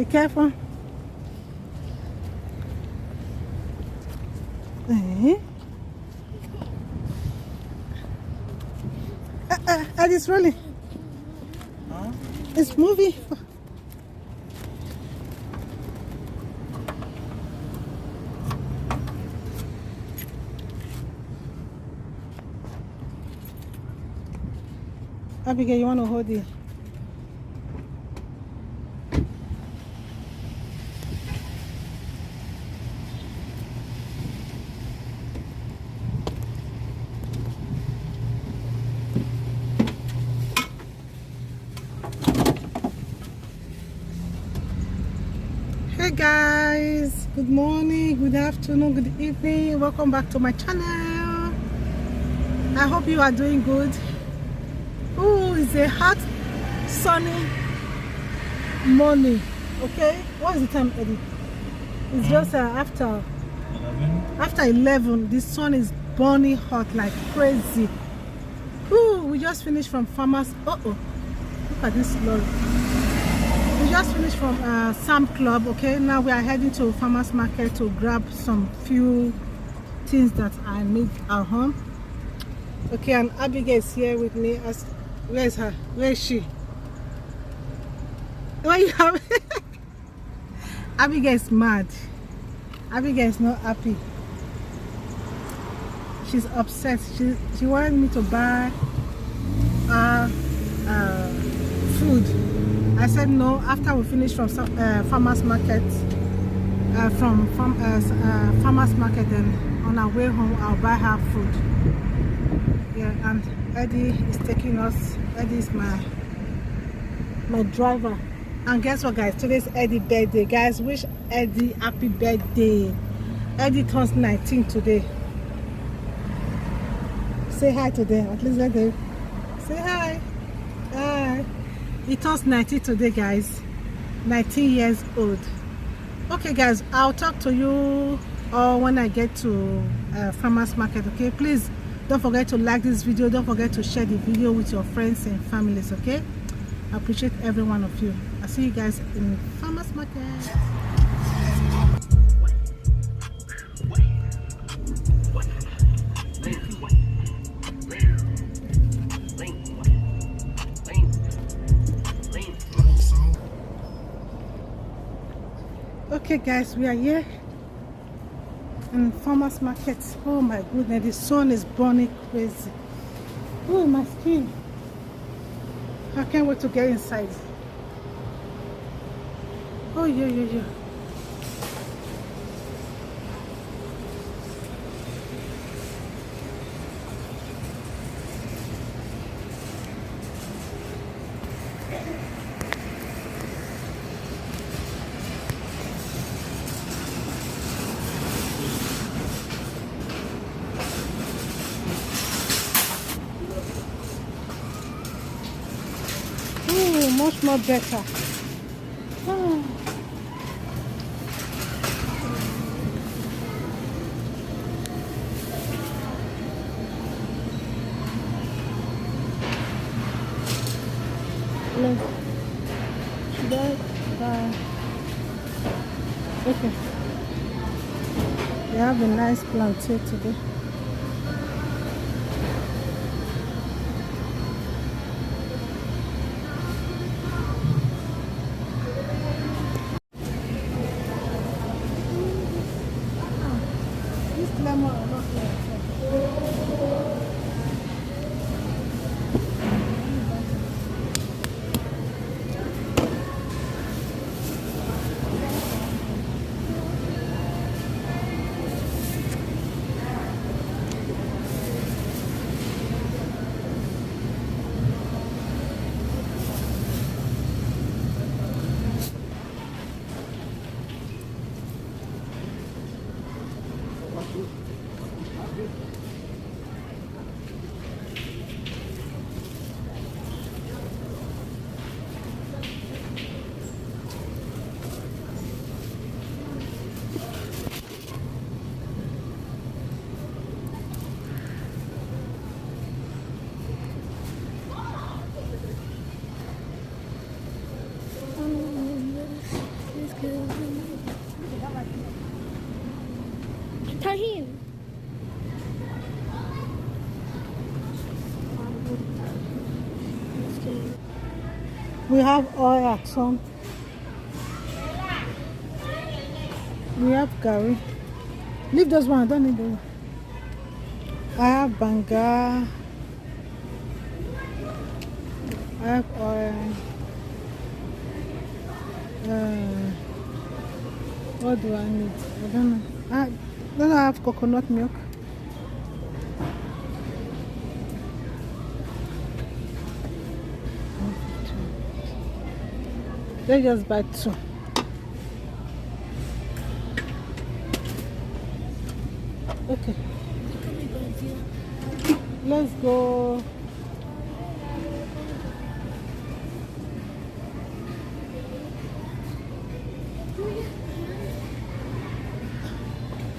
careful. It's rolling. Huh? It's moving. Abigail, you want to hold it? Hey guys, good morning, good afternoon, good evening. Welcome back to my channel. I hope you are doing good. Oh, it's a hot, sunny morning. Okay, what is the time, Eddie? It's just after 11. The sun is burning hot like crazy. Ooh, we just finished from farmers. Look at this lorry. We just finished from Sam Club. Okay, now we are heading to farmers market to grab some few things that I need at home. Okay, and Abigail is here with me. Where is her? Where is she? Where you have? Abigail is mad. Abigail is not happy. She's upset. She wanted me to buy food. I said no. After we finish from farmers market, farmers market, then on our way home, I'll buy her food. Yeah, and Eddie is taking us. Eddie is my driver. And guess what, guys? Today's Eddie's birthday. Guys, wish Eddie happy birthday. Eddie turns 19 today. Say hi to them. At least let them say hi. Hi. He turns 19 today, guys. 19 years old. Okay, guys, I'll talk to you all when I get to farmers market. Okay, please don't forget to like this video. Don't forget to share the video with your friends and families. Okay, I appreciate every one of you. I'll see you guys in farmers market. Okay guys, we are here in farmers market. Oh my goodness, the sun is burning crazy. Oh, my skin. I can't wait to get inside. Oh yeah. Much more better. Oh. Should I buy? Okay. They have a nice plant here today. Tahin. We have oil at some. We have curry. Leave those one. I don't need those. I have banga. I have oil. What do I need? I don't know. Don't I have coconut milk? Let's just buy 2. Okay. Let's go.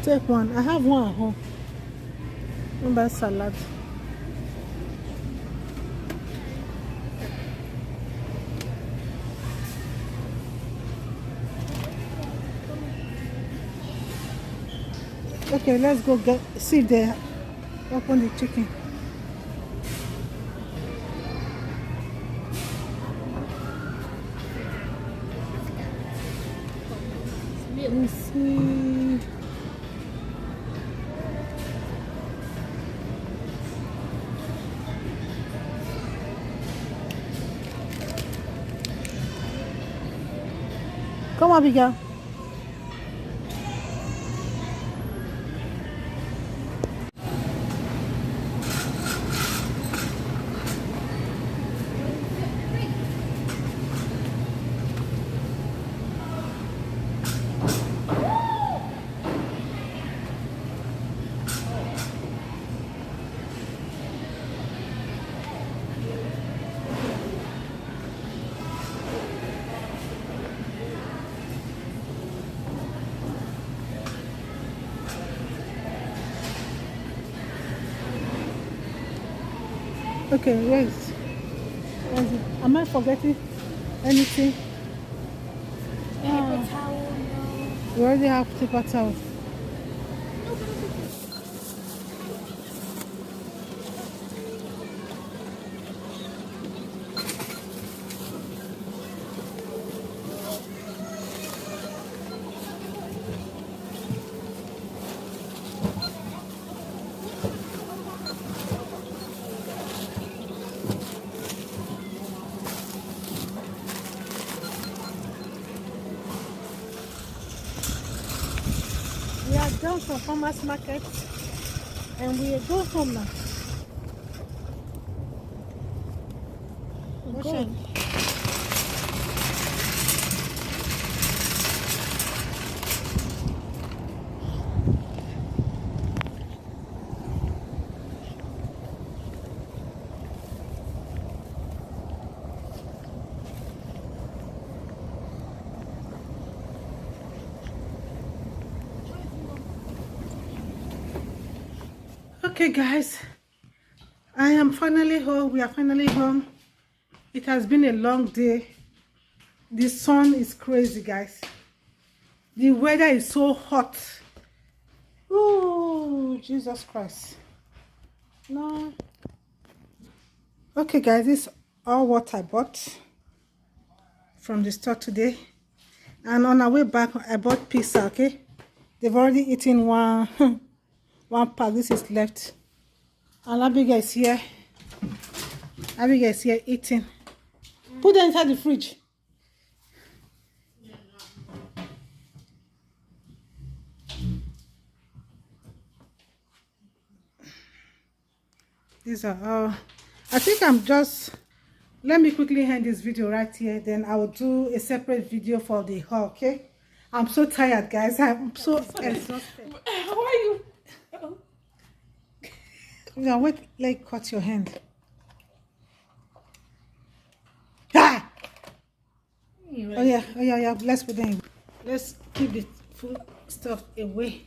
Take one. I have one at home. What about salad? Okay, let's go see if they open the chicken. Let me see. Come on, Abigail. Okay, where's it? Am I forgetting anything? Paper towel, no. We already have paper towels. We are done from farmers market and we go home now. We're Go. going. Okay, guys, I am finally home. We are finally home. It has been a long day. The sun is crazy, guys. The weather is so hot. Oh, Jesus Christ. No. Okay, guys, this is all what I bought from the store today. And on our way back, I bought pizza, okay? They've already eaten one, one pack. This is left. And Abigail is here. Abigail is here eating. Put them inside the fridge. These are all. I think I'm just. Let me quickly end this video right here. Then I will do a separate video for the haul, okay? I'm so tired, guys. I'm so exhausted. How are you? Yeah, wait, like cut your hand. Ah! Oh yeah. Let's put them. Let's keep the food stuff away.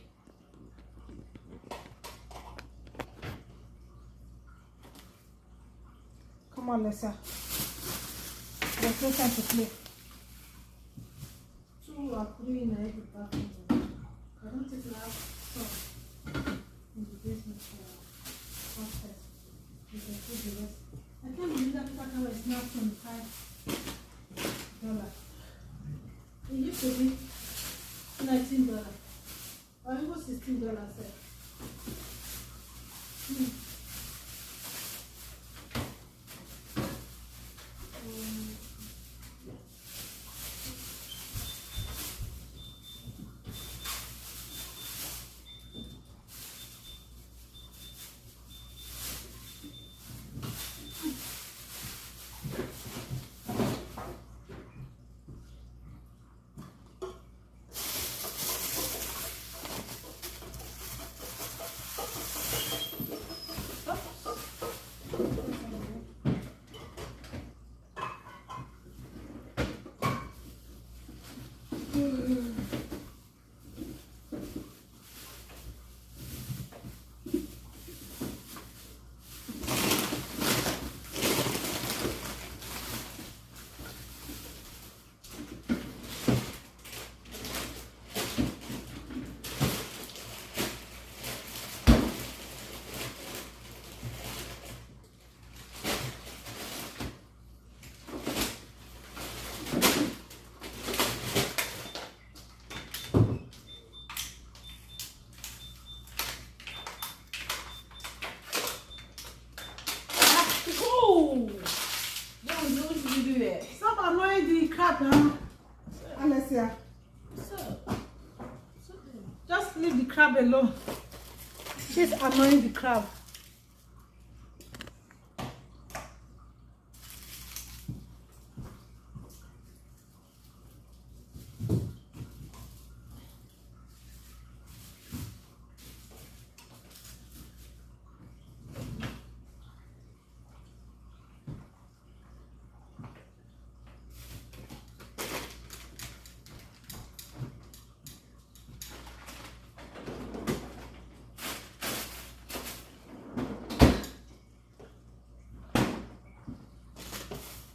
Come on, Lisa. There's no time to play. 2 or 3 in every bathroom. I don't think I have stuff. is now $25. It used to be $19 or even $16. Oh! Don't do that. Stop annoying the crab now, Alessia. What's up? What's up there? Just leave the crab alone. She's annoying the crab.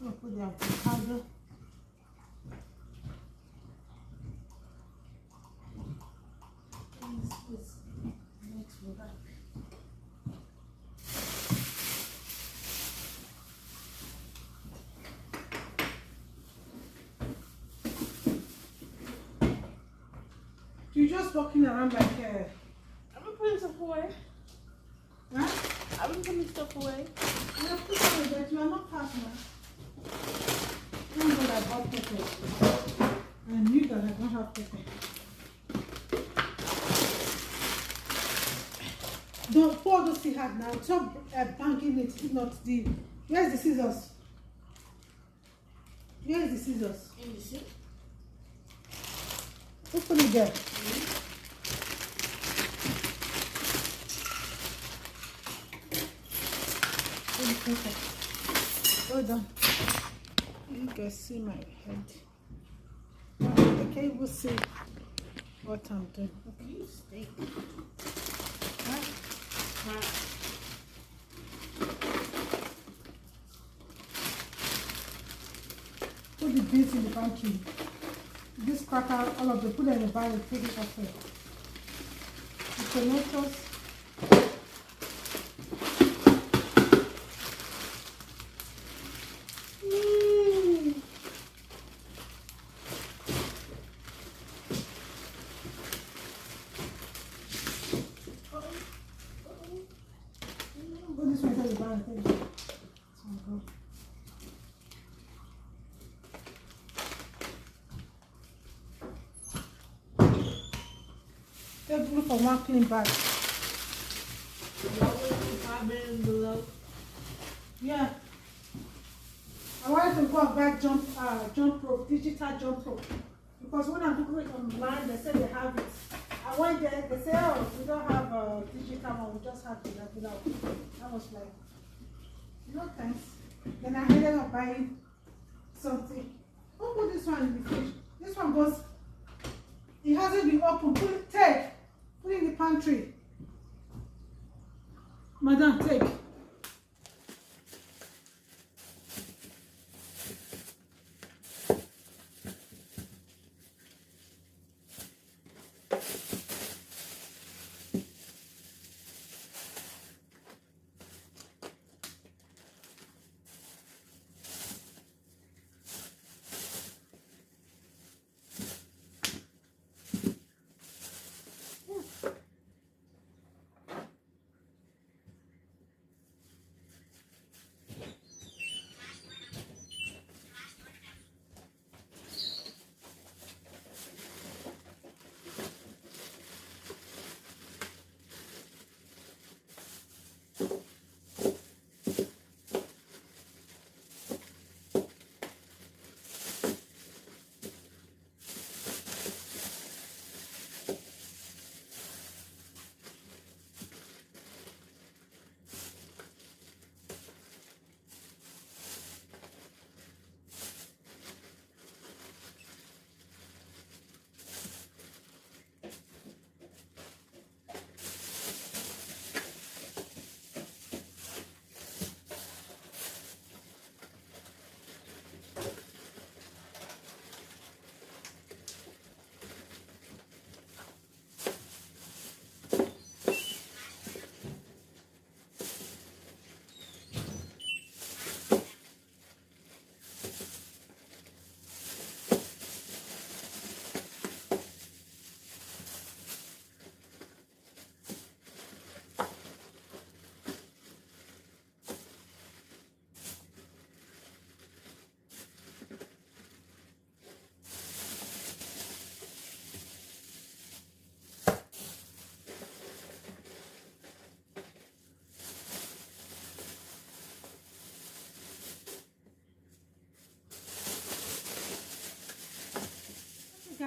I'll put the avocado. Next to that. You're just walking around like I've been putting stuff away. huh? I've been putting stuff away. You are putting that you are not partner. Even though I bought pepper. I knew that I don't have pepper. Don't pour the sea hard now. Stop banking it, not the. Where's the scissors? Where's the scissors? In the sink. Open it there. Hold on. You can see my head. I can't even see what I'm doing. Okay. You stink. Put the beans in the pantry. This cracker, all of them, put them in the bag and take it off there. The tomatoes. Put this one in the bag and take it off. So go. Let's look for one clean bag. $5 below. Yeah. I wanted to go and buy jump rope, digital jump rope. Because when I look it online, they said they have it. I went there, they said, oh, we don't have a digital one, we just have the regular one. I was like, no thanks. Then I ended up buying something. Who put this one in the fridge? This one goes, it hasn't been opened. Put it in the pantry. Madam, take.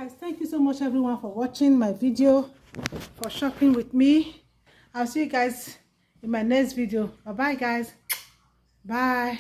guys, thank you so much everyone for watching my video, for shopping with me. I'll see you guys in my next video. Bye bye guys. Bye.